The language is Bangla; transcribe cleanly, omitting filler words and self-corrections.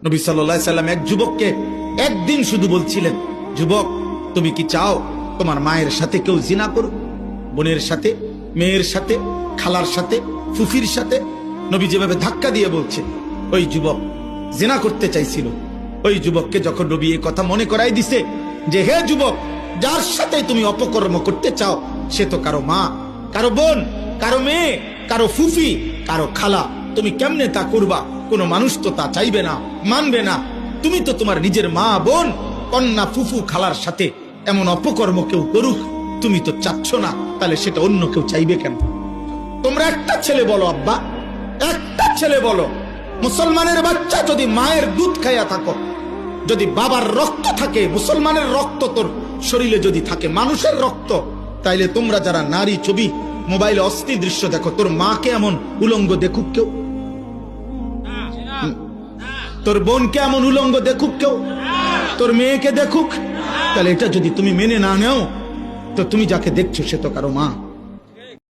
নবী সাল্লাল্লাহু আলাইহি সাল্লাম এক যুবককে একদিন শুধু বলছিলেন, যুবক তুমি কি চাও তোমার মায়ের সাথে কেউ জিনা করুক? বোনের সাথে, মেয়ের সাথে, খালার সাথে, ফুফির সাথে। নবী যেভাবে ধাক্কা দিয়ে বলছে, ওই যুবক জিনা করতে চাইছিল। ওই যুবককে যখন নবী এই কথা মনে করাই দিছে যে হে যুবক, যার সাথে তুমি অপকর্ম করতে চাও সে তো কারো মা, কারো বোন, কারো মেয়ে, কারো ফুফি, কারো খালা, তুমি কেমনে তা করবা? কোনো মানুষ তো তা চাইবে না, মানবে না। তুমি তো তোমার নিজের মা, বোন, কন্যা, ফুফু, খালার সাথে এমন অপকর্ম কেউ করুক তুমি তো চাচ্ছ না, তাহলে সেটা অন্য কেউ চাইবে কেন? তোমরা একটা ছেলে বলো আব্বা, একটা ছেলে বলো, মুসলমানের বাচ্চা যদি মায়ের দুধ খাইয়া থাকো, যদি বাবার রক্ত থাকে, মুসলমানের রক্ত তোর শরীরে যদি থাকে, মানুষের রক্ত, তাইলে তোমরা যারা নারী ছবি মোবাইলে অস্থির দৃশ্য দেখো, তোর মাকে এমন উলঙ্গ দেখুক কেউ? তোর বোনকে এমন উলঙ্গ দেখুক কেউ? তোর মেয়েকে দেখুক? তাহলে এটা যদি তুমি মেনে না নেও তো তুমি যাকে দেখছো সে তো কারো মা।